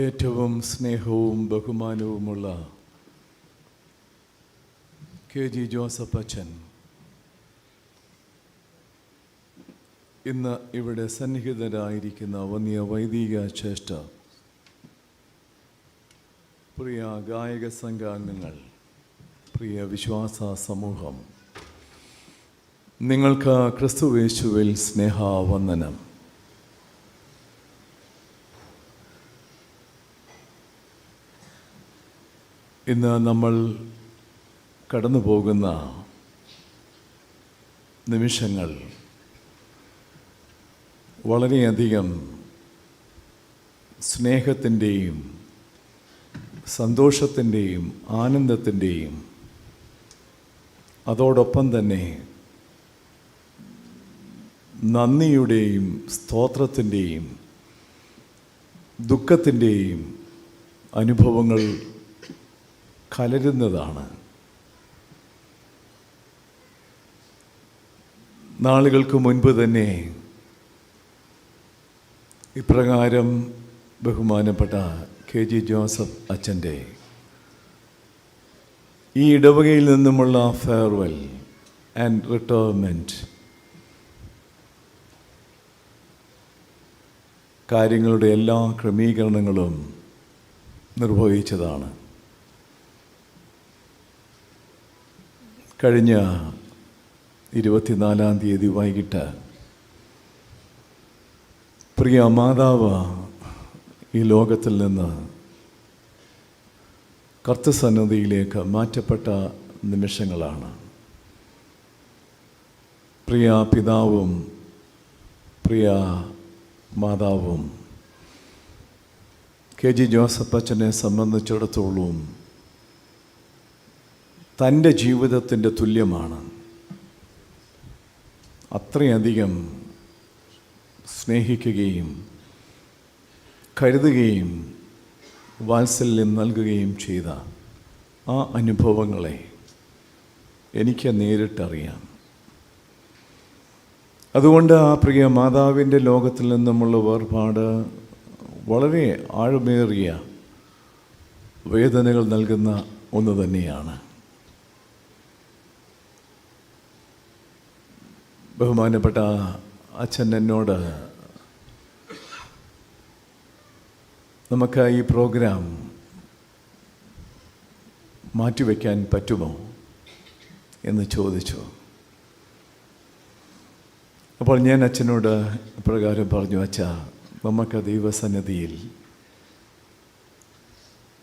ഏറ്റവും സ്നേഹവും ബഹുമാനവുമുള്ള KG Joseph അച്ഛൻ ഇന്ന് ഇവിടെ സന്നിഹിതരായിരിക്കുന്ന വന്യ വൈദിക ശ്രേഷ്ഠ, പ്രിയ ഗായക സംഘാംഗങ്ങൾ, പ്രിയ വിശ്വാസ സമൂഹം, നിങ്ങൾക്ക് ക്രിസ്തുയേശുവിൽ സ്നേഹവന്ദനം. ഇന്ന് നമ്മൾ കടന്നു പോകുന്ന നിമിഷങ്ങൾ വളരെയധികം സ്നേഹത്തിൻ്റെയും സന്തോഷത്തിൻ്റെയും ആനന്ദത്തിൻ്റെയും അതോടൊപ്പം തന്നെ നന്ദിയുടെയും സ്തോത്രത്തിൻ്റെയും ദുഃഖത്തിൻ്റെയും അനുഭവങ്ങൾ കലരുന്നതാണ്. നാളുകൾക്ക് മുൻപ് തന്നെ ഇപ്രകാരം ബഹുമാനപ്പെട്ട KG ജോസഫ് അച്ഛൻ്റെ ഈ ഇടവകയിൽ നിന്നുമുള്ള ഫെയർവെൽ ആൻഡ് റിട്ടയർമെൻറ്റ് കാര്യങ്ങളുടെ എല്ലാ ക്രമീകരണങ്ങളും നിർവഹിച്ചതാണ്. കഴിഞ്ഞ 24-ാം തീയതി വൈകിട്ട് പ്രിയ മാതാവ് ഈ ലോകത്തിൽ നിന്ന് കർത്തൃസന്നിധിയിലേക്ക് മാറ്റപ്പെട്ട നിമിഷങ്ങളാണ്. പ്രിയ പിതാവും പ്രിയ മാതാവും KG ജോസഫ് അച്ഛനെ സംബന്ധിച്ചിടത്തോളം തൻ്റെ ജീവിതത്തിൻ്റെ തുല്യമാണ്. അത്രയധികം സ്നേഹിക്കുകയും കരുതുകയും വാത്സല്യം നൽകുകയും ചെയ്ത ആ അനുഭവങ്ങളെ എനിക്ക് നേരിട്ടറിയാം. അതുകൊണ്ട് ആ പ്രിയ മാതാവിൻ്റെ ലോകത്തിൽ നിന്നുമുള്ള വേർപാട് വളരെ ആഴമേറിയ വേദനകൾ നൽകുന്ന ഒന്ന് തന്നെയാണ്. ബഹുമാനപ്പെട്ട അച്ഛൻ എന്നോട് നമുക്ക് ഈ പ്രോഗ്രാം മാറ്റിവെക്കാൻ പറ്റുമോ എന്ന് ചോദിച്ചു. അപ്പോൾ ഞാൻ അച്ഛനോട് ഇപ്രകാരം പറഞ്ഞു, അച്ഛാ, നമുക്ക് ദൈവസന്നിധിയിൽ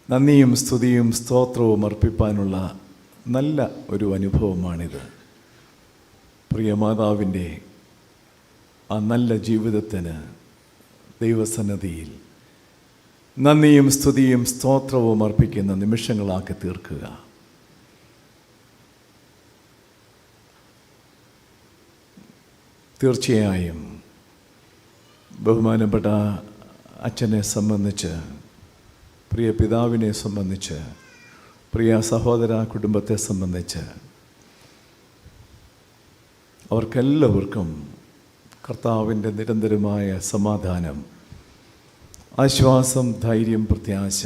നന്ദിയും സ്തുതിയും സ്തോത്രവും അർപ്പിപ്പാനുള്ള നല്ല ഒരു അനുഭവമാണിത്. പ്രിയ മാതാവിൻ്റെ ആ നല്ല ജീവിതത്തിന് ദൈവസന്നിധിയിൽ നന്ദിയും സ്തുതിയും സ്തോത്രവും അർപ്പിക്കുന്ന നിമിഷങ്ങളാക്കി തീർക്കുക. തീർച്ചയായും ബഹുമാനപ്പെട്ട അച്ഛനെ സംബന്ധിച്ച്, പ്രിയ പിതാവിനെ സംബന്ധിച്ച്, പ്രിയ സഹോദര കുടുംബത്തെ സംബന്ധിച്ച് അവർക്കെല്ലാവർക്കും കർത്താവിൻ്റെ നിരന്തരമായ സമാധാനം, ആശ്വാസം, ധൈര്യം, പ്രത്യാശ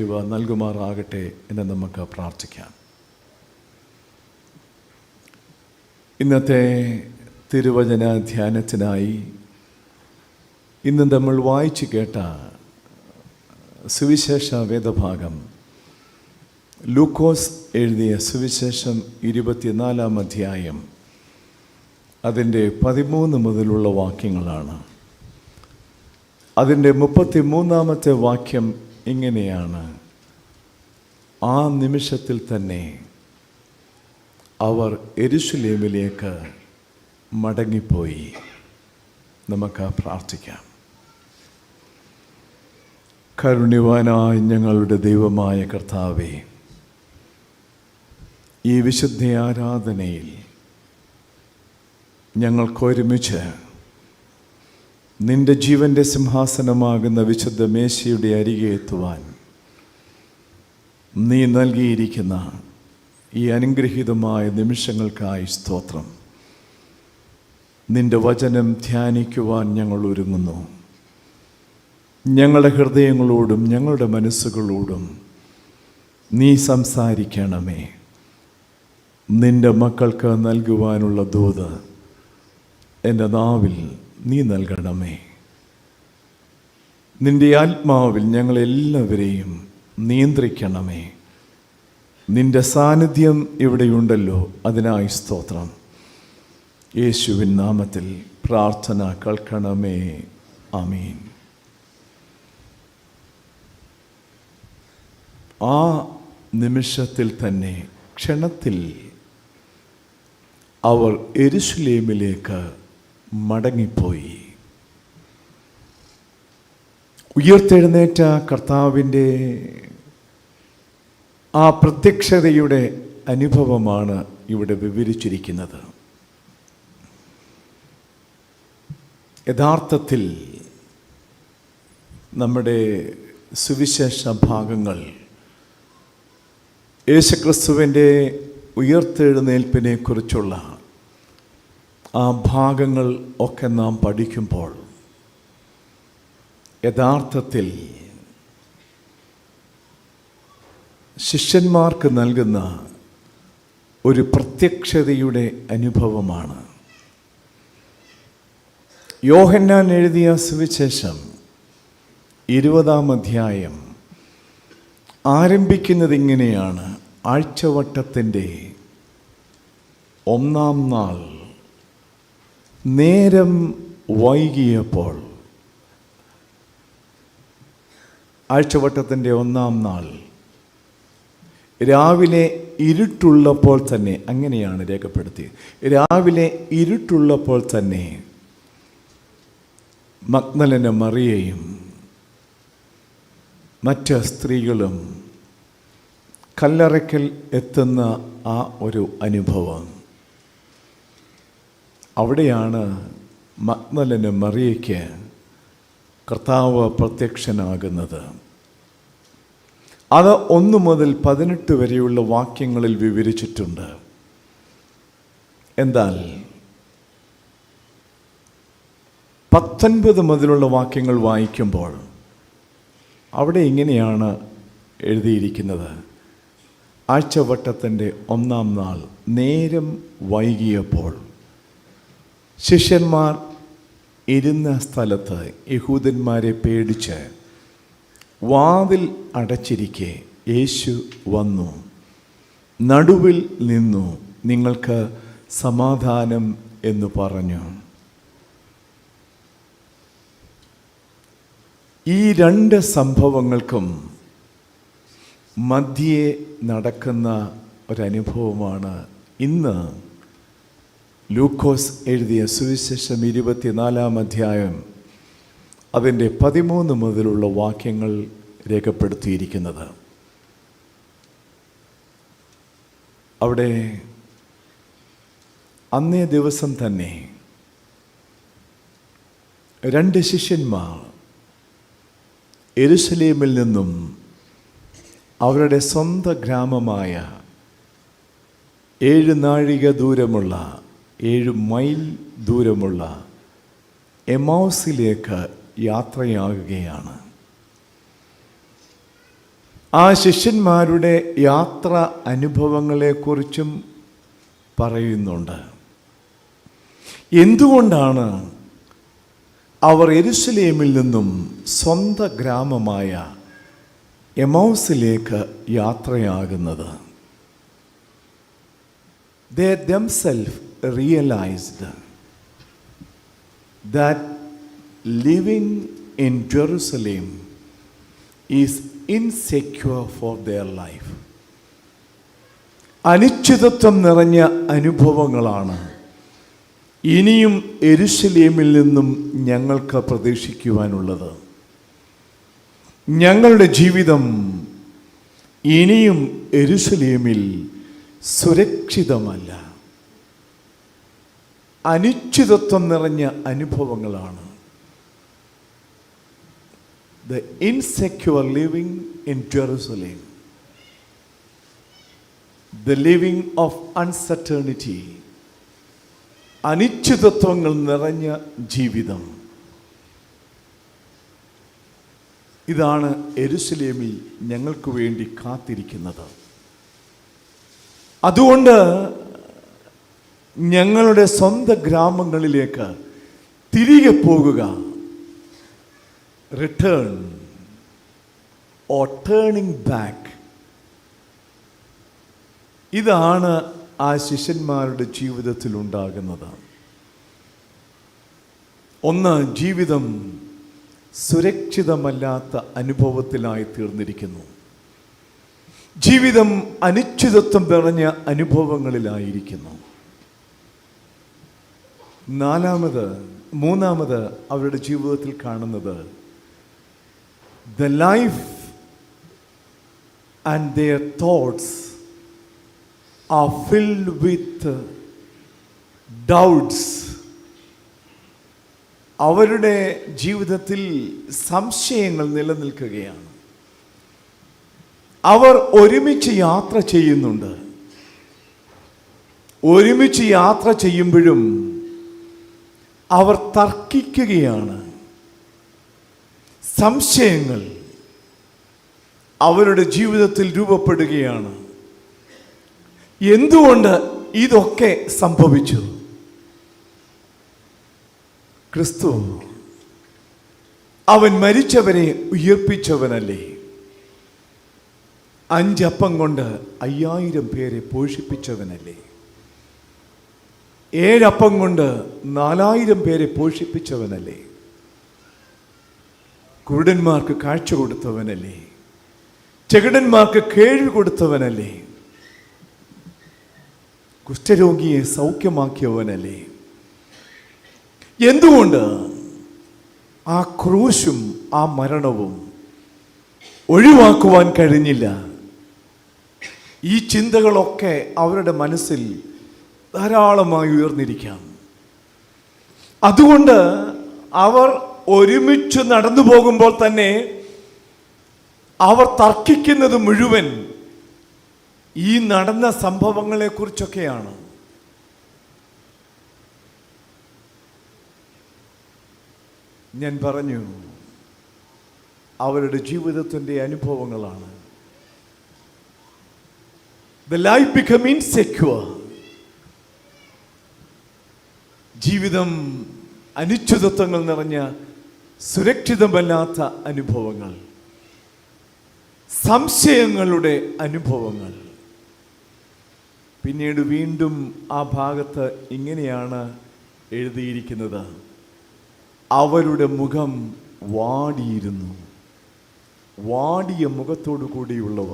ഇവ നൽകുമാറാകട്ടെ എന്ന് നമുക്ക് പ്രാർത്ഥിക്കാം. ഇന്നത്തെ തിരുവചന ധ്യാനത്തിനായി ഇന്ന് നമ്മൾ വായിച്ചു കേട്ട സുവിശേഷ വേദഭാഗം ലൂക്കോസ് എഴുതിയ സുവിശേഷം 24-ാം അധ്യായം അതിൻ്റെ 13 മുതലുള്ള വാക്യങ്ങളാണ്. അതിൻ്റെ 33-ാമത്തെ വാക്യം ഇങ്ങനെയാണ്: ആ നിമിഷത്തിൽ തന്നെ അവർ യെരുശലേമിലേക്ക് മടങ്ങിപ്പോയി. നമുക്ക് പ്രാർത്ഥിക്കാം. കാരുണ്യവാനായ ഞങ്ങളുടെ ദൈവമായ കർത്താവേ, ഈ വിശുദ്ധ ആരാധനയിൽ ഞങ്ങൾക്കൊരുമിച്ച് നിൻ്റെ ജീവൻ്റെ സിംഹാസനമാകുന്ന വിശുദ്ധ മേശയുടെ അരികെ എത്തുവാൻ നീ നൽകിയിരിക്കുന്ന ഈ അനുഗ്രഹീതമായ നിമിഷങ്ങൾക്കായി സ്തോത്രം. നിൻ്റെ വചനം ധ്യാനിക്കുവാൻ ഞങ്ങൾ ഒരുങ്ങുന്നു. ഞങ്ങളുടെ ഹൃദയങ്ങളോടും ഞങ്ങളുടെ മനസ്സുകളോടും നീ സംസാരിക്കണമേ. നിൻ്റെ മക്കൾക്ക് നൽകുവാനുള്ള ദൂത് എൻ്റെ നാവിൽ നീ നൽകണമേ. നിൻ്റെ ആത്മാവിൽ ഞങ്ങളെല്ലാവരെയും നിയന്ത്രിക്കണമേ. നിൻ്റെ സാന്നിധ്യം ഇവിടെയുണ്ടല്ലോ, അതിനായി സ്തോത്രം. യേശുവിൻ നാമത്തിൽ പ്രാർത്ഥന കേൾക്കണമേ. ആമീൻ. ആ നിമിഷത്തിൽ തന്നെ, ക്ഷണത്തിൽ അവർ യെരൂശലേമിലേക്ക് മടങ്ങിപ്പോയി. ഉയർത്തെഴുന്നേറ്റ കർത്താവിൻ്റെ ആ പ്രത്യക്ഷതയുടെ അനുഭവമാണ് ഇവിടെ വിവരിച്ചിരിക്കുന്നത്. യഥാർത്ഥത്തിൽ നമ്മുടെ സുവിശേഷ ഭാഗങ്ങൾ യേശുക്രിസ്തുവിൻ്റെ ഉയർത്തെഴുന്നേൽപ്പിനെ കുറിച്ചുള്ള ആ ഭാഗങ്ങൾ ഒക്കെ നാം പഠിക്കുമ്പോൾ യഥാർത്ഥത്തിൽ ശിഷ്യന്മാർക്ക് നൽകുന്ന ഒരു പ്രത്യക്ഷതയുടെ അനുഭവമാണ്. യോഹന്നാൻ എഴുതിയ സുവിശേഷം 20-ാം അധ്യായം ആരംഭിക്കുന്നത് ഇങ്ങനെയാണ്: ആഴ്ചവട്ടത്തിൻ്റെ 1-ാം നാൾ നേരം വൈകിയപ്പോൾ. ആഴ്ചവട്ടത്തിൻ്റെ 1-ാം നാൾ രാവിലെ ഇരുട്ടുള്ളപ്പോൾ തന്നെ, അങ്ങനെയാണ് രേഖപ്പെടുത്തിയത്. രാവിലെ ഇരുട്ടുള്ളപ്പോൾ തന്നെ മഗ്ദലന മറിയയും മറ്റ് സ്ത്രീകളും കല്ലറയ്ക്കൽ എത്തുന്ന ആ ഒരു അനുഭവം. അവിടെയാണ് മഗ്ദലന മറിയയ്ക്ക് കർത്താവ് പ്രത്യക്ഷനാകുന്നത്. അത് 1 മുതൽ 18 വരെയുള്ള വാക്യങ്ങളിൽ വിവരിച്ചിട്ടുണ്ട്. എന്നാൽ 19 മുതലുള്ള വാക്യങ്ങൾ വായിക്കുമ്പോൾ അവിടെ ഇങ്ങനെയാണ് എഴുതിയിരിക്കുന്നത്: ആഴ്ചവട്ടത്തിൻ്റെ 1-ാം നാൾ നേരം വൈകിയപ്പോൾ ശിഷ്യന്മാർ ഇരുന്ന സ്ഥലത്ത് യഹൂദന്മാരെ പേടിച്ച് വാതിൽ അടച്ചിരിക്കെ യേശു വന്നു, നടുവിൽ നിന്നു, നിങ്ങൾക്ക് സമാധാനം എന്ന് പറഞ്ഞു. ഈ 2 സംഭവങ്ങൾക്കും മധ്യേ നടക്കുന്ന ഒരനുഭവമാണ് ഇന്ന് ലൂക്കോസ് എഴുതിയ സുവിശേഷം 24-ാം അധ്യായം അതിൻ്റെ 13 മുതലുള്ള വാക്യങ്ങൾ രേഖപ്പെടുത്തിയിരിക്കുന്നത്. അവിടെ അന്നേ ദിവസം തന്നെ 2 ശിഷ്യന്മാർ യെരൂശലേമിൽ നിന്നും അവരുടെ സ്വന്തം ഗ്രാമമായ 7 നാഴിക ദൂരമുള്ള 7 മൈൽ ദൂരമുള്ള എമൗസിലേക്ക് യാത്രയാകുകയാണ്. ആ ശിഷ്യന്മാരുടെ യാത്ര അനുഭവങ്ങളെക്കുറിച്ചും പറയുന്നുണ്ട്. എന്തുകൊണ്ടാണ് അവർ യെരൂശലേമിൽ നിന്നും സ്വന്തം ഗ്രാമമായ എമൗസിലേക്ക് യാത്രയാകുന്നത്? They themselves realized that living in Jerusalem is insecure for their life. അനിശ്ചിതത്വം നിറഞ്ഞ അനുഭവങ്ങളാണ് ഇനിയും യെരൂശലേമിൽ നിന്നും ഞങ്ങൾക്ക് പ്രതീക്ഷിക്കുവാനുള്ളത്. ഞങ്ങളുടെ ജീവിതം ഇനിയും യെരൂശലേമിൽ സുരക്ഷിതമല്ല. അനിശ്ചിതത്വം നിറഞ്ഞ അനുഭവങ്ങളാണ്. The insecure living in Jerusalem, the living of uncertainty, അനിശ്ചിതത്വങ്ങൾ നിറഞ്ഞ ജീവിതം. ഇതാണ് യെരൂശലേമിൽ ഞങ്ങൾക്ക് വേണ്ടി കാത്തിരിക്കുന്നത്. അതുകൊണ്ട് ഞങ്ങളുടെ സ്വന്തം ഗ്രാമങ്ങളിലേക്ക് തിരികെ പോകുക, റിട്ടേൺ ഓർ ടേണിംഗ് ബാക്ക്. ഇതാണ് ആ ശിഷ്യന്മാരുടെ ജീവിതത്തിൽ ഉണ്ടാകുന്നത്. ഒന്ന്, ജീവിതം സുരക്ഷിതമല്ലാത്ത അനുഭവത്തിലായി തീർന്നിരിക്കുന്നു. ജീവിതം അനിശ്ചിതത്വം നിറഞ്ഞ അനുഭവങ്ങളിലായിരിക്കുന്നു. മൂന്നാമത് അവരുടെ ജീവിതത്തിൽ കാണുന്നത് the life and their thoughts are filled with doubts. അവരുടെ ജീവിതത്തിൽ സംശയങ്ങൾ നിലനിൽക്കുകയാണ്. അവർ ഒരുമിച്ച് യാത്ര ചെയ്യുന്നുണ്ട്. ഒരുമിച്ച് യാത്ര ചെയ്യുമ്പോഴും അവർ തർക്കിക്കുകയാണ്. സംശയങ്ങൾ അവരുടെ ജീവിതത്തിൽ രൂപപ്പെടുകയാണ്. എന്തുകൊണ്ട് ഇതൊക്കെ സംഭവിച്ചു? ക്രിസ്തു അവൻ മരിച്ചവരെ ഉയർപ്പിച്ചവനല്ലേ? 5 അപ്പം കൊണ്ട് 5000 പേരെ പോഷിപ്പിച്ചവനല്ലേ? 7 അപ്പം കൊണ്ട് 4000 പേരെ പോഷിപ്പിച്ചവനല്ലേ? കുരുടന്മാർക്ക് കാഴ്ച കൊടുത്തവനല്ലേ? ചെകിടന്മാർക്ക് കേൾവി കൊടുത്തവനല്ലേ? കുഷ്ഠരോഗിയെ സൗഖ്യമാക്കിയവനല്ലേ? എന്തുകൊണ്ട് ആ ക്രൂശും ആ മരണവും ഒഴിവാക്കുവാൻ കഴിഞ്ഞില്ല? ഈ ചിന്തകളൊക്കെ അവരുടെ മനസ്സിൽ ധാരാളമായി ഉയർന്നിരിക്കാം. അതുകൊണ്ട് അവർ ഒരുമിച്ച് നടന്നു പോകുമ്പോൾ തന്നെ അവർ തർക്കിക്കുന്നത് മുഴുവൻ ഈ നടന്ന സംഭവങ്ങളെ കുറിച്ചൊക്കെയാണ്. ഞാൻ പറഞ്ഞു, അവരുടെ ജീവിതത്തിൻ്റെ അനുഭവങ്ങളാണ്. The life become insecure. ജീവിതം അനിശ്ചിതത്വങ്ങൾ നിറഞ്ഞ സുരക്ഷിതമല്ലാത്ത അനുഭവങ്ങൾ, സംശയങ്ങളുടെ അനുഭവങ്ങൾ. പിന്നീട് വീണ്ടും ആ ഭാഗത്ത് ഇങ്ങനെയാണ് എഴുതിയിരിക്കുന്നത്: അവരുടെ മുഖം വാടിയിരുന്നു. വാടിയ മുഖത്തോടു കൂടിയുള്ളവ,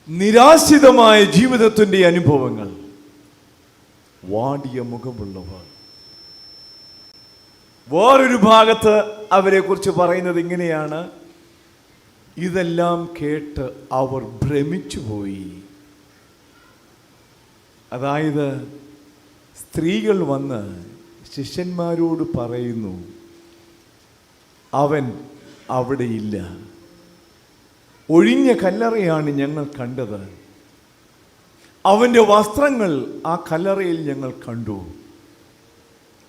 നിരാശിതമായ ജീവിതത്തിൻ്റെ അനുഭവങ്ങൾ, വാടിയ മുഖമുള്ളവർ. വേറൊരു ഭാഗത്ത് അവരെ കുറിച്ച് പറയുന്നത് ഇങ്ങനെയാണ്: ഇതെല്ലാം കേട്ട് അവർ ഭ്രമിച്ചുപോയി. അതായത് സ്ത്രീകൾ വന്ന് ശിഷ്യന്മാരോട് പറയുന്നു, അവൻ അവിടെയില്ല, ഒഴിഞ്ഞ കല്ലറയാണ് ഞങ്ങൾ കണ്ടത്, അവൻ്റെ വസ്ത്രങ്ങൾ ആ കല്ലറയിൽ ഞങ്ങൾ കണ്ടു,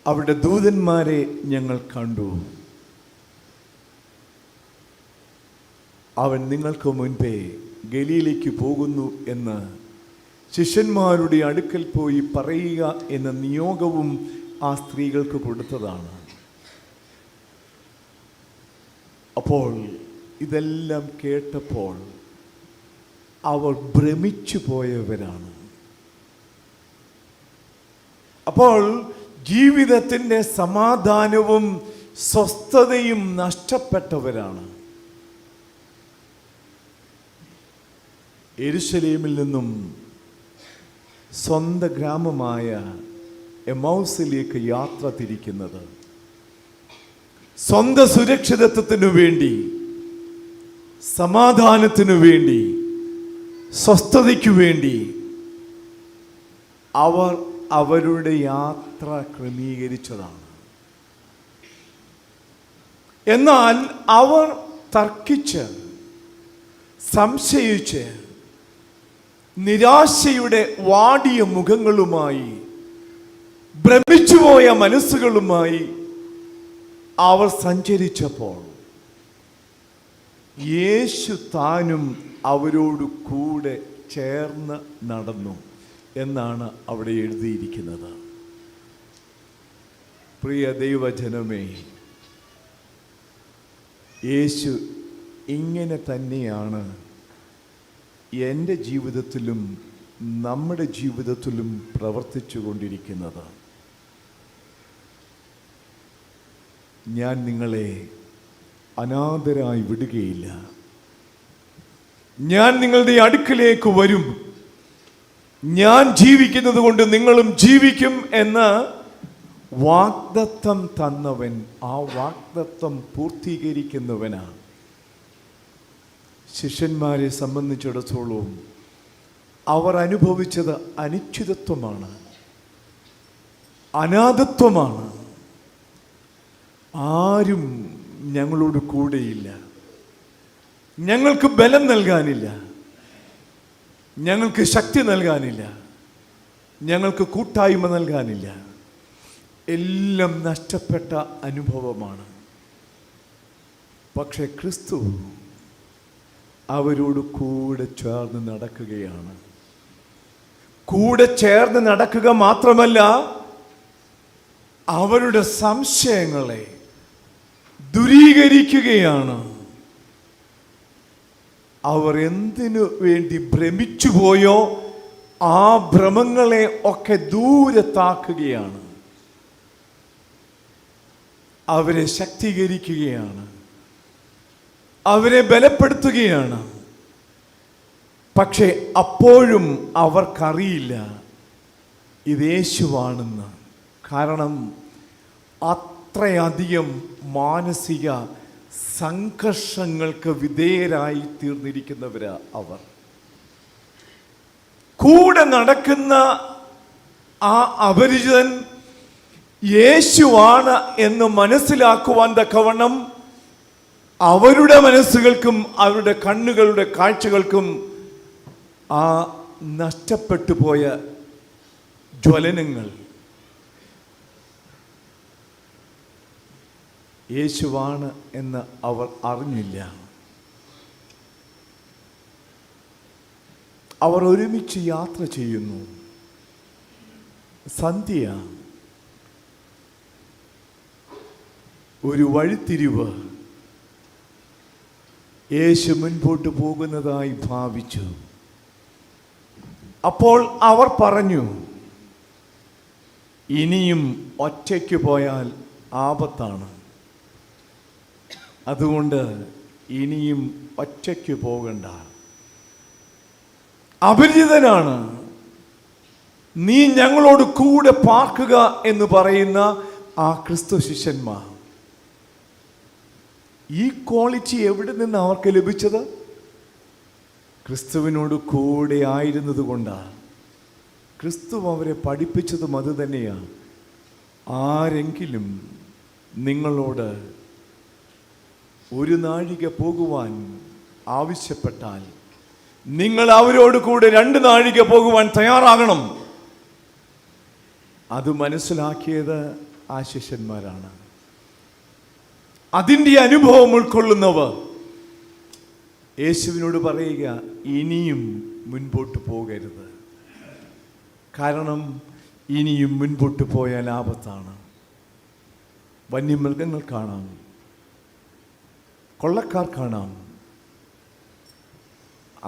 അവിടെ ദൂതന്മാരെ ഞങ്ങൾ കണ്ടു. അവൻ നിങ്ങൾക്ക് മുൻപേ ഗലീലയ്ക്ക് പോകുന്നു എന്ന് ശിഷ്യന്മാരുടെ അടുക്കൽ പോയി പറയുക എന്ന നിയോഗവും ആ സ്ത്രീകൾക്ക് കൊടുത്തതാണ്. അപ്പോൾ ഇതെല്ലാം കേട്ടപ്പോൾ അവർ ഭ്രമിച്ചു പോയവരാണ്. അപ്പോൾ ജീവിതത്തിൻ്റെ സമാധാനവും സ്വസ്ഥതയും നഷ്ടപ്പെട്ടവരാണ്. യെരൂശലേമിൽ നിന്നും സ്വന്തം ഗ്രാമമായ എമൗസിലേക്ക് യാത്ര തിരിക്കുന്നത് സ്വന്തം സുരക്ഷിതത്വത്തിനു വേണ്ടി, സമാധാനത്തിനു വേണ്ടി, സ്വസ്ഥതയ്ക്കു വേണ്ടി അവർ അവരുടെ യാത്ര ക്രമീകരിച്ചതാണ്. എന്നാൽ അവർ തർക്കിച്ച്, സംശയിച്ച്, നിരാശയുടെ വാടിയ മുഖങ്ങളുമായി, ഭ്രമിച്ചുപോയ മനസ്സുകളുമായി അവർ സഞ്ചരിച്ചപ്പോൾ യേശു താനും അവരോട് കൂടെ ചേർന്ന് നടന്നു എന്നാണ് അവിടെ എഴുതിയിരിക്കുന്നത്. പ്രിയ ദൈവജനമേ, യേശു ഇങ്ങനെ തന്നെയാണ് എൻ്റെ ജീവിതത്തിലും നമ്മുടെ ജീവിതത്തിലും പ്രവർത്തിച്ചു കൊണ്ടിരിക്കുന്നത്. ഞാൻ നിങ്ങളെ അനാഥരായി വിടുകയില്ല. ഞാൻ നിങ്ങളുടെ അടുക്കലേക്ക് വരും. ഞാൻ ജീവിക്കുന്നത് കൊണ്ട് നിങ്ങളും ജീവിക്കും എന്ന് വാഗ്ദത്തം തന്നവൻ ആ വാഗ്ദത്തം പൂർത്തീകരിക്കുന്നവനാണ്. ശിഷ്യന്മാരെ സംബന്ധിച്ചിടത്തോളം അവർ അനുഭവിച്ചത് അനിശ്ചിതത്വമാണ്, അനാഥത്വമാണ്. ആരും ഞങ്ങളോട് കൂടെയില്ല, ഞങ്ങൾക്ക് ബലം നൽകാനില്ല, ഞങ്ങൾക്ക് ശക്തി നൽകാനില്ല, ഞങ്ങൾക്ക് കൂട്ടായ്മ നൽകാനില്ല. എല്ലാം നഷ്ടപ്പെട്ട അനുഭവമാണ്. പക്ഷെ ക്രിസ്തു അവരോട് കൂടെ ചേർന്ന് നടക്കുകയാണ്. കൂടെ ചേർന്ന് നടക്കുക മാത്രമല്ല, അവരുടെ സംശയങ്ങളെ ദൂരീകരിക്കുകയാണ്. അവർ എന്തിനു വേണ്ടി ഭ്രമിച്ചുപോയോ ആ ഭ്രമങ്ങളെ ഒക്കെ ദൂരത്താക്കുകയാണ്. അവരെ ശക്തീകരിക്കുകയാണ്, അവരെ ബലപ്പെടുത്തുകയാണ്. പക്ഷെ അപ്പോഴും അവർക്കറിയില്ല ഇത് യേശുവാണെന്ന്. കാരണം അത്രയധികം മാനസിക സംഘർഷങ്ങൾക്ക് വിധേയരായി തീർന്നിരിക്കുന്നവരാ അവർ. കൂടെ നടക്കുന്ന ആ അപരിചിതൻ യേശുവാണ് എന്ന് മനസ്സിലാക്കുവാൻ തക്കവണ്ണം അവരുടെ മനസ്സുകൾക്കും അവരുടെ കണ്ണുകളുടെ കാഴ്ചകൾക്കും ആ നഷ്ടപ്പെട്ടു പോയ ജ്വലനങ്ങൾ യേശുവാണ് എന്ന് അവർ അറിഞ്ഞില്ല. അവർ ഒരുമിച്ച് യാത്ര ചെയ്യുന്നു. സന്ധ്യ, ഒരു വഴിത്തിരിവ്. യേശു മുൻപോട്ട് പോകുന്നതായി ഭാവിച്ചു. അപ്പോൾ അവർ പറഞ്ഞു, ഇനിയും ഒറ്റയ്ക്ക് പോയാൽ ആപത്താണ്, അതുകൊണ്ട് ഇനിയും ഒറ്റയ്ക്ക് പോകണ്ട. അപരിചിതനാണ്, നീ ഞങ്ങളോട് കൂടെ പാർക്കുക എന്ന് പറയുന്ന ആ ക്രിസ്തു ശിഷ്യന്മാർ. ഈ ക്വാളിറ്റി എവിടെ നിന്ന് അവർക്ക് ലഭിച്ചത്? ക്രിസ്തുവിനോട് കൂടെ ആയിരുന്നത് കൊണ്ടാണ്. ക്രിസ്തു അവരെ പഠിപ്പിച്ചതും അത് തന്നെയാണ്. ആരെങ്കിലും നിങ്ങളോട് ഒരു നാഴിക പോകുവാൻ ആവശ്യപ്പെട്ടാൽ നിങ്ങൾ അവരോട് കൂടെ 2 നാഴിക പോകുവാൻ തയ്യാറാകണം. അത് മനസ്സിലാക്കിയത് ആ ശിഷ്യന്മാരാണ്. അതിൻ്റെ അനുഭവം ഉൾക്കൊള്ളുന്നവർ യേശുവിനോട് പറയുക, ഇനിയും മുൻപോട്ട് പോകരുത്. കാരണം ഇനിയും മുൻപോട്ട് പോയാൽ ആപത്താണ്. വന്യമൃഗങ്ങൾ കാണാം, കൊള്ളക്കാർ കാണാം,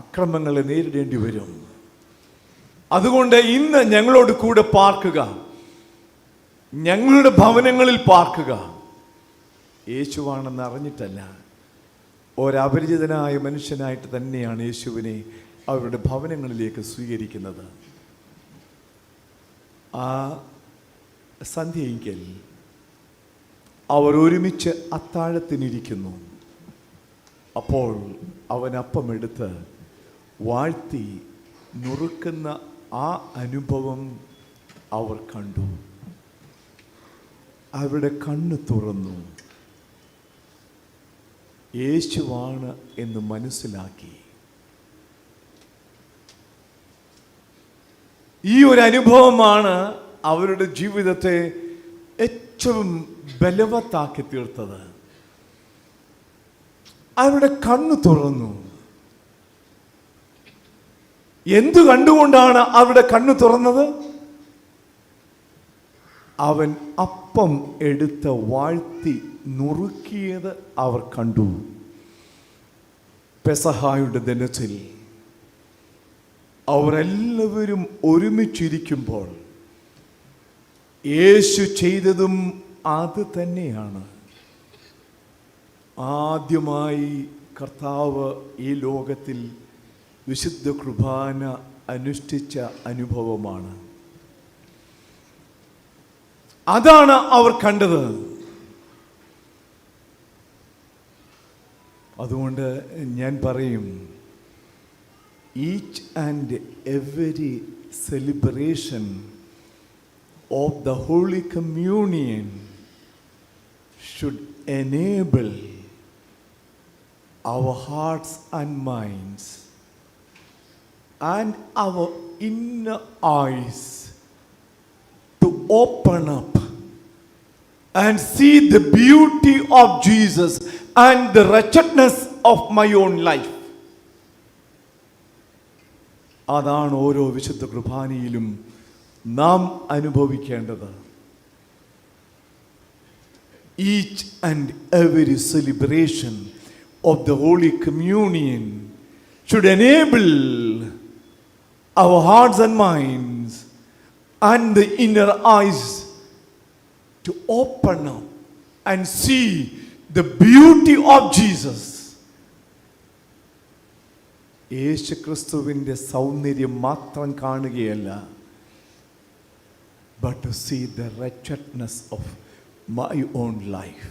അക്രമങ്ങളെ നേരിടേണ്ടി വരും. അതുകൊണ്ട് ഇന്ന് ഞങ്ങളോട് കൂടെ പാർക്കുക, ഞങ്ങളുടെ ഭവനങ്ങളിൽ പാർക്കുക. യേശുവാണെന്ന് അറിഞ്ഞിട്ടല്ല, ഒരപരിചിതനായ മനുഷ്യനായിട്ട് തന്നെയാണ് യേശുവിനെ അവരുടെ ഭവനങ്ങളിലേക്ക് സ്വീകരിക്കുന്നത്. ആ സന്ധ്യയെങ്കിൽ അവർ ഒരുമിച്ച് അത്താഴത്തിനിരിക്കുന്നു. അപ്പോൾ അവൻ അപ്പമെടുത്ത് വാഴ്ത്തി നുറുക്കുന്ന ആ അനുഭവം അവർ കണ്ടു. അവരുടെ കണ്ണ് തുറന്നു. യേശുവാണ് എന്ന് മനസ്സിലാക്കി. ഈ ഒരു അനുഭവമാണ് അവരുടെ ജീവിതത്തെ ഏറ്റവും ബലവത്താക്കി തീർത്തത്. അവരുടെ കണ്ണു തുറന്നു. എന്തു കണ്ടുകൊണ്ടാണ് അവരുടെ കണ്ണു തുറന്നത്? അവൻ അപ്പം എടുത്ത് വാഴ്ത്തി നുറുക്കിയത് അവർ കണ്ടു. പെസഹായുടെ ദിനത്തിൽ അവരെല്ലാവരും ഒരുമിച്ചിരിക്കുമ്പോൾ യേശു ചെയ്തതും അത് തന്നെയാണ്. ആദ്യമായി കർത്താവ് ഈ ലോകത്തിൽ വിശുദ്ധ കുർബാന അനുഷ്ഠിച്ച അനുഭവമാണ്. അതാണ് അവർ കണ്ടത്. അതുകൊണ്ട് ഞാൻ പറയും, each and every celebration of the Holy Communion should enable our hearts and minds and our inner eyes to open up and see the beauty of Jesus and the wretchedness of my own life. അതാണ് ഓരോ വിശുദ്ധ കുർബാനയിലും നാം അനുഭവിക്കേണ്ടത്. Each and every celebration of the Holy Communion should enable our hearts and minds and the inner eyes to open up and see the beauty of Jesus. യേശുക്രിസ്തുവിൻ്റെ സൗന്ദര്യം മാത്രം കാണുകയല്ല, but to see the wretchedness of my own life.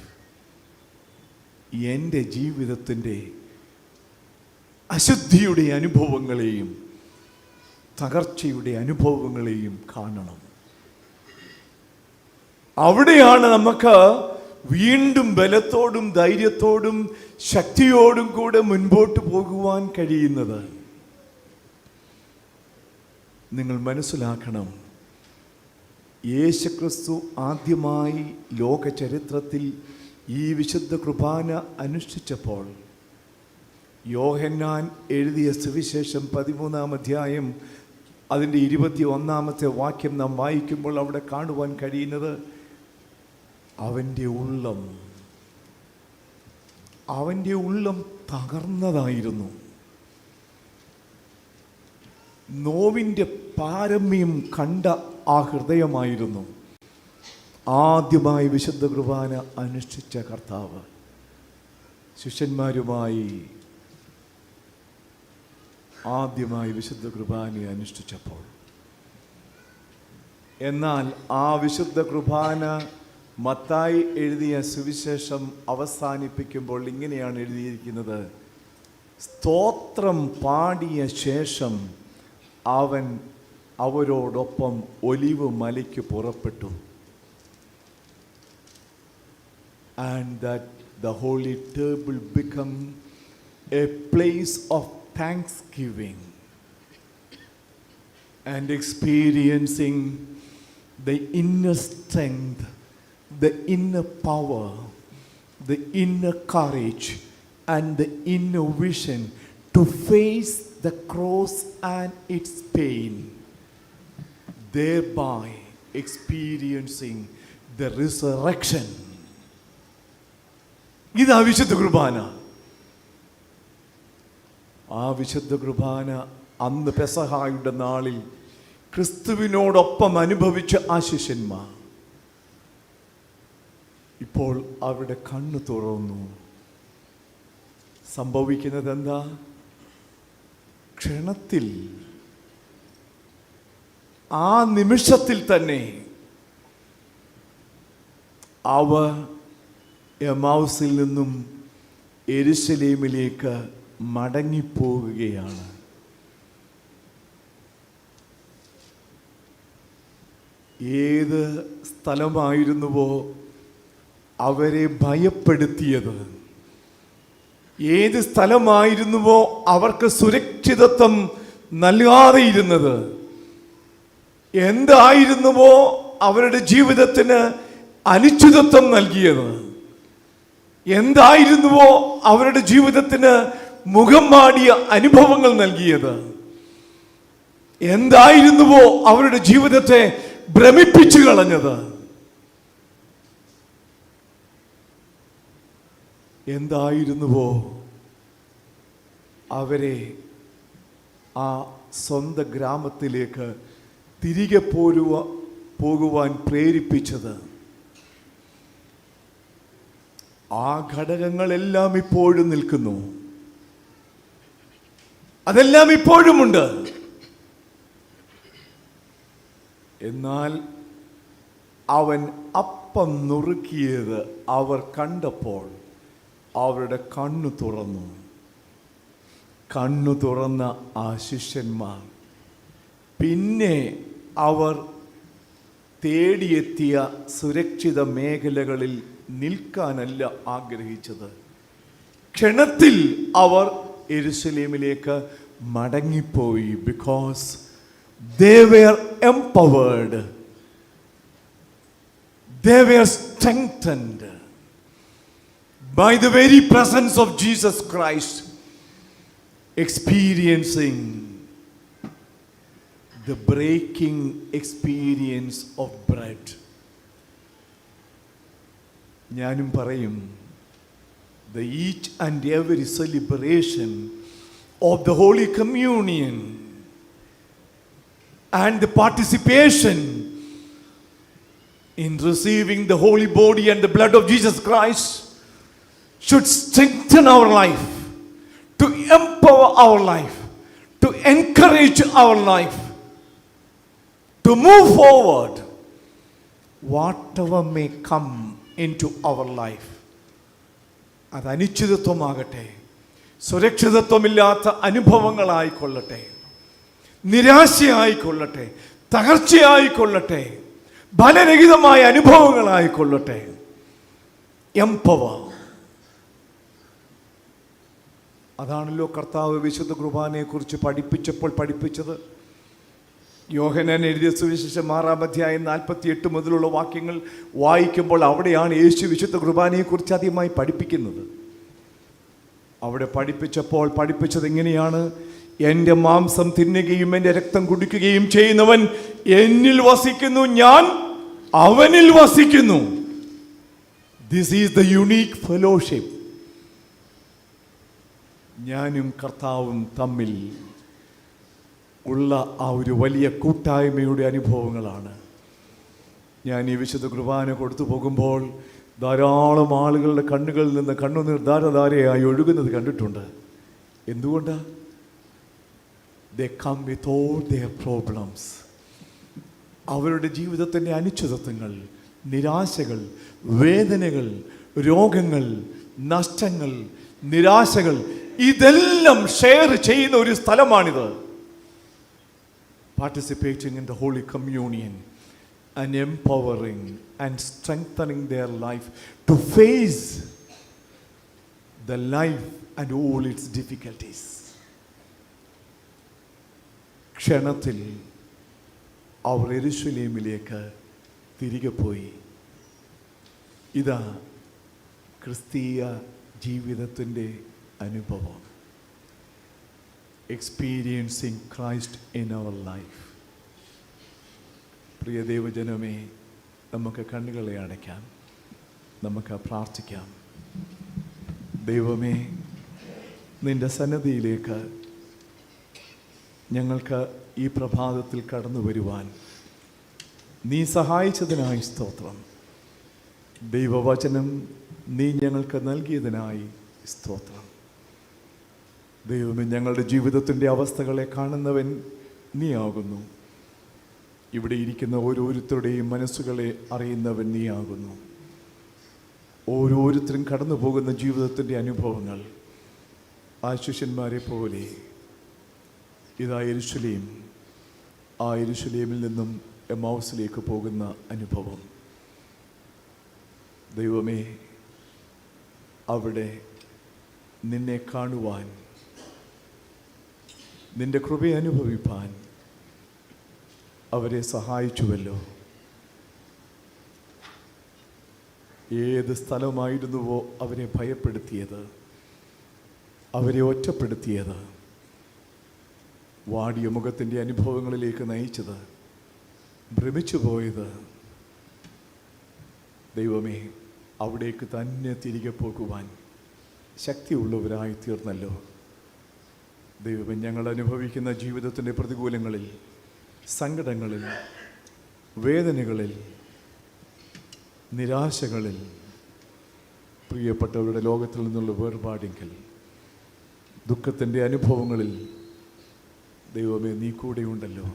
എൻ്റെ ജീവിതത്തിൻ്റെ അശുദ്ധിയുടെ അനുഭവങ്ങളെയും തകർച്ചയുടെ അനുഭവങ്ങളെയും കാണണം. അവിടെയാണ് നമുക്ക് വീണ്ടും ബലത്തോടും ധൈര്യത്തോടും ശക്തിയോടും കൂടെ മുൻപോട്ട് പോകുവാൻ കഴിയുന്നത്. നിങ്ങൾ മനസ്സിലാക്കണം, യേശുക്രിസ്തു ആദ്യമായി ലോക ചരിത്രത്തിൽ ഈ വിശുദ്ധ കുർബാന അനുഷ്ഠിച്ചപ്പോൾ യോഹന്നാൻ എഴുതിയ സുവിശേഷം 13-ാം അധ്യായം അതിൻ്റെ 21-ാമത്തെ വാക്യം നാം വായിക്കുമ്പോൾ അവിടെ കാണുവാൻ കഴിയുന്നത് അവൻ്റെ ഉള്ളം തകർന്നതായിരുന്നു. നോവിൻ്റെ പാരമ്യം കണ്ട ആ ഹൃദയമായിരുന്നു ആദ്യമായി വിശുദ്ധ കുർബാന അനുഷ്ഠിച്ച കർത്താവ് ശിഷ്യന്മാരുമായി ആദ്യമായി വിശുദ്ധ കുർബാന അനുഷ്ഠിച്ചപ്പോൾ. എന്നാൽ ആ വിശുദ്ധ കുർബാന മത്തായി എഴുതിയ സുവിശേഷം അവസാനിപ്പിക്കുമ്പോൾ ഇങ്ങനെയാണ് എഴുതിയിരിക്കുന്നത്: സ്തോത്രം പാടിയ ശേഷം അവൻ അവരോടൊപ്പം ഒലിവ് മലയ്ക്ക് പുറപ്പെട്ടു. And that the holy table become a place of thanksgiving and experiencing the inner strength, the inner power, the inner courage and the inner vision to face the cross and its pain, thereby experiencing the resurrection. ഇതാ വിശുദ്ധ കുർബാന. ആ വിശുദ്ധ കുർബാന അന്ന് പെസഹായുടെ നാളിൽ ക്രിസ്തുവിനോടൊപ്പം അനുഭവിച്ച ആ ശിഷ്യന്മാർ ഇപ്പോൾ അവരുടെ കണ്ണു തുറന്നു. സംഭവിക്കുന്നത് എന്താ? ക്ഷണത്തിൽ, ആ നിമിഷത്തിൽ തന്നെ അവർ എമൗസിൽ നിന്നും യെരൂശലേമിലേക്ക് മടങ്ങിപ്പോവുകയാണ്. ഏത് സ്ഥലമായിരുന്നുവോ അവരെ ഭയപ്പെടുത്തിയത്, ഏത് സ്ഥലമായിരുന്നുവോ അവർക്ക് സുരക്ഷിതത്വം നൽകാതെയിരുന്നത്, എന്തായിരുന്നുവോ അവരുടെ ജീവിതത്തിന് അനിശ്ചിതത്വം നൽകിയത്, എന്തായിരുന്നുവോ അവരുടെ ജീവിതത്തിന് മുഖം മാടിയ അനുഭവങ്ങൾ നൽകിയത്, എന്തായിരുന്നുവോ അവരുടെ ജീവിതത്തെ ഭ്രമിപ്പിച്ചു കളഞ്ഞത്, എന്തായിരുന്നുവോ അവരെ ആ സ്വന്തം ഗ്രാമത്തിലേക്ക് തിരികെ പോകുവാൻ പ്രേരിപ്പിച്ചത്, ആ ഘടകങ്ങളെല്ലാം ഇപ്പോഴും നിൽക്കുന്നു. അതെല്ലാം ഇപ്പോഴുമുണ്ട്. എന്നാൽ അവൻ അപ്പം നുറുക്കിയത് അവർ കണ്ടപ്പോൾ അവരുടെ കണ്ണു തുറന്നു. കണ്ണു തുറന്ന ആ ശിഷ്യന്മാർ പിന്നെ അവർ തേടിയെത്തിയ സുരക്ഷിത മേഖലകളിൽ നിൽക്കാനല്ല ആഗ്രഹിച്ചത്. ക്ഷണത്തിൽ അവർ യെരുശലേമിലേക്ക് മടങ്ങിപ്പോയി. Because they were empowered, they were strengthened by the very presence of Jesus Christ, experiencing the breaking experience of bread. ഞാനും പറയും, the each and every celebration of the Holy Communion and the participation in receiving the holy body and the blood of Jesus Christ should strengthen our life, to empower our life, to encourage our life, to move forward whatever may come into our life. അത് അനിശ്ചിതത്വമാകട്ടെ, സുരക്ഷിതത്വമില്ലാത്ത അനുഭവങ്ങളായിക്കൊള്ളട്ടെ, നിരാശയായിക്കൊള്ളട്ടെ, തകർച്ചയായിക്കൊള്ളട്ടെ, ഫലരഹിതമായ അനുഭവങ്ങളായിക്കൊള്ളട്ടെ, empower. അതാണല്ലോ കർത്താവ് വിശുദ്ധ കുർബാനയെക്കുറിച്ച് പഠിപ്പിച്ചപ്പോൾ പഠിപ്പിച്ചത്. യോഹന്നാൻ എഴുതിയ സുവിശേഷം 6-ാം അധ്യായം 48 മുതലുള്ള വാക്യങ്ങൾ വായിക്കുമ്പോൾ അവിടെയാണ് യേശു വിശുദ്ധ കുർബാനയെക്കുറിച്ച് ആദ്യമായി പഠിപ്പിക്കുന്നത്. അവിടെ പഠിപ്പിച്ചത് എങ്ങനെയാണ്? എൻ്റെ മാംസം തിന്നുകയും എൻ്റെ രക്തം കുടിക്കുകയും ചെയ്യുന്നവൻ എന്നിൽ വസിക്കുന്നു, ഞാൻ അവനിൽ വസിക്കുന്നു. This is the unique fellowship. ഞാനും കർത്താവും തമ്മിൽ ഉള്ള ആ ഒരു വലിയ കൂട്ടായ്മയുടെ അനുഭവങ്ങളാണ്. ഞാൻ ഈ വിശുദ്ധ കുർബാന കൊടുത്തു പോകുമ്പോൾ ധാരാളം ആളുകളുടെ കണ്ണുകളിൽ നിന്ന് കണ്ണുനീർ ധാരധാരയായി ഒഴുകുന്നത് കണ്ടിട്ടുണ്ട്. എന്തുകൊണ്ടാണ്? They come with all their problems. അവരുടെ ജീവിതത്തിൻ്റെ അനിശ്ചിതത്വങ്ങൾ, നിരാശകൾ, വേദനകൾ, രോഗങ്ങൾ, നഷ്ടങ്ങൾ, നിരാശകൾ, ഇതെല്ലാം ഷെയർ ചെയ്യുന്ന ഒരു സ്ഥലമാണിത്. Participating in the Holy Communion and empowering and strengthening their life to face the life and all its difficulties. ക്ഷണത്തിൽ അവർ യെരുശലേമിലേക്ക് തിരികെ പോയി. ഇതാ ക്രിസ്തീയ ജീവിതത്തിൻ്റെ അനുഭവം. Experiencing Christ in our life. പ്രിയ ദൈവജനമേ, നമുക്ക് കണ്ണുകളെ അടയ്ക്കാം, നമുക്ക് പ്രാർത്ഥിക്കാം. ദൈവമേ, നിൻ്റെ സന്നിധിയിലേക്ക് ഞങ്ങൾക്ക് ഈ പ്രഭാതത്തിൽ കടന്നു വരുവാൻ നീ സഹായിച്ചതിനായി സ്തോത്രം. ദൈവവചനം നീ ഞങ്ങൾക്ക് നൽകിയതിനായി സ്തോത്രം. ദൈവമേ, ഞങ്ങളുടെ ജീവിതത്തിൻ്റെ അവസ്ഥകളെ കാണുന്നവൻ നീ ആകുന്നു. ഇവിടെ ഇരിക്കുന്ന ഓരോരുത്തരുടെയും മനസ്സുകളെ അറിയുന്നവൻ നീ ആകുന്നു. ഓരോരുത്തരും കടന്നു പോകുന്ന ജീവിതത്തിൻ്റെ അനുഭവങ്ങൾ ആ ശിഷ്യന്മാരെ പോലെ ഇതാ യെരുശലേം, ആ യെരുശലേമിൽ നിന്നും എമ്മൗസിലേക്ക് പോകുന്ന അനുഭവം. ദൈവമേ, അവിടെ നിന്നെ കാണുവാൻ, നിന്റെ കൃപയെ അനുഭവിപ്പാൻ അവരെ സഹായിച്ചുവല്ലോ. ഏത് സ്ഥലമായിരുന്നുവോ അവരെ ഭയപ്പെടുത്തിയത്, അവരെ ഒറ്റപ്പെടുത്തിയത്, വാടിയ മുഖത്തിൻ്റെ അനുഭവങ്ങളിലേക്ക് നയിച്ചത്, ഭ്രമിച്ചു പോയത്, ദൈവമേ അവിടേക്ക് തന്നെ തിരികെ പോകുവാൻ ശക്തിയുള്ളവരായി തീർന്നല്ലോ. ദൈവമേ, ഞങ്ങൾ അനുഭവിക്കുന്ന ജീവിതത്തിൻ്റെ പ്രതികൂലങ്ങളിൽ, സങ്കടങ്ങളിൽ, വേദനകളിൽ, നിരാശകളിൽ, പ്രിയപ്പെട്ടവരുടെ ലോകത്തിൽ നിന്നുള്ള വേർപാടെങ്കിൽ, ദുഃഖത്തിൻ്റെ അനുഭവങ്ങളിൽ ദൈവമേ നീ കൂടെയുണ്ടല്ലോ.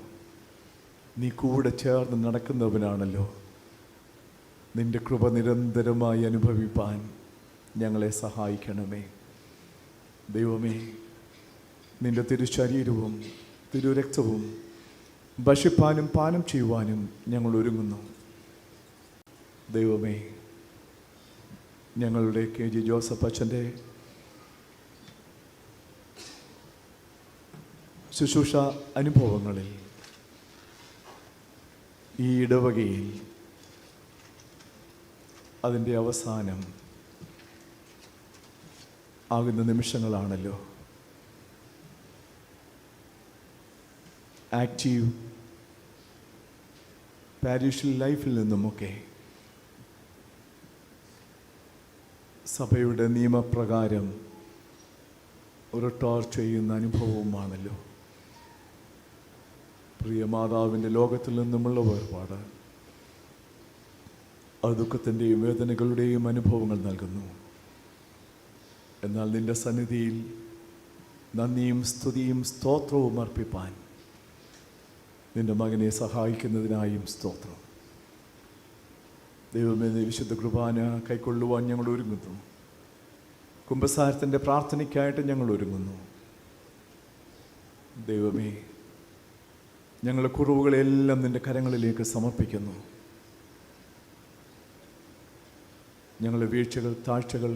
നീ കൂടെ ചേർന്ന് നടക്കുന്നവനാണല്ലോ. നിൻ്റെ കൃപ നിരന്തരമായി അനുഭവിപ്പാൻ ഞങ്ങളെ സഹായിക്കണമേ. ദൈവമേ, നിൻ്റെ തിരുശരീരവും തിരുരക്തവും ഭക്ഷിപ്പാനും പാനം ചെയ്യുവാനും ഞങ്ങൾ ഒരുങ്ങുന്നു. ദൈവമേ, ഞങ്ങളുടെ KG ജോസഫ് അച്ഛൻ്റെ ശുശ്രൂഷ അനുഭവങ്ങളിൽ, ഈ ഇടവകയിൽ അതിൻ്റെ അവസാനം ആകുന്ന നിമിഷങ്ങളാണല്ലോ. ആക്റ്റീവ് പാരിഷൽ ലൈഫിൽ നിന്നുമൊക്കെ സഭയുടെ നിയമപ്രകാരം റിട്ടയർ ചെയ്യുന്ന അനുഭവവുമാണല്ലോ. പ്രിയ മാതാവിൻ്റെ ലോകത്തിൽ നിന്നുമുള്ള വേർപാട് ആ ദുഃഖത്തിൻ്റെയും വേദനകളുടെയും അനുഭവങ്ങൾ നൽകുന്നു. എന്നാൽ നിൻ്റെ സന്നിധിയിൽ നന്ദിയും സ്തുതിയും സ്തോത്രവും അർപ്പിപ്പാൻ നിൻ്റെ മകനെ സഹായിക്കുന്നതിനായും സ്തോത്രം. ദൈവമേ, വിശുദ്ധ കുർബാന കൈക്കൊള്ളുവാൻ ഞങ്ങൾ ഒരുങ്ങുന്നു. കുമ്പസാരത്തിൻ്റെ പ്രാർത്ഥനയ്ക്കായിട്ട് ഞങ്ങൾ ഒരുങ്ങുന്നു. ദൈവമേ, ഞങ്ങളുടെ കുറവുകളെല്ലാം നിൻ്റെ കരങ്ങളിലേക്ക് സമർപ്പിക്കുന്നു. ഞങ്ങളുടെ വീഴ്ചകൾ, താഴ്ചകൾ,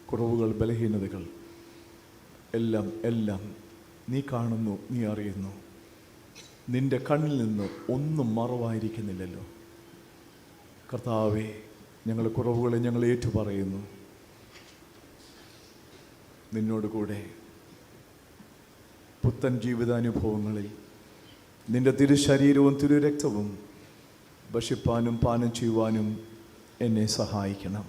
കുറവുകൾ, ബലഹീനതകൾ എല്ലാം നീ കാണുന്നു, നീ അറിയുന്നു. നിൻ്റെ കണ്ണിൽ നിന്ന് ഒന്നും മറവായിരിക്കുന്നില്ലല്ലോ. കർത്താവേ, ഞങ്ങളുടെ കുറവുകളെ ഞങ്ങൾ ഏറ്റുപറയുന്നു. നിന്നോട് കൂടെ പുത്തൻ ജീവിതാനുഭവങ്ങളിൽ നിൻ്റെ തിരുശരീരവും തിരുരക്തവും ഭക്ഷിപ്പാനും പാനം ചെയ്യുവാനും എന്നെ സഹായിക്കണം.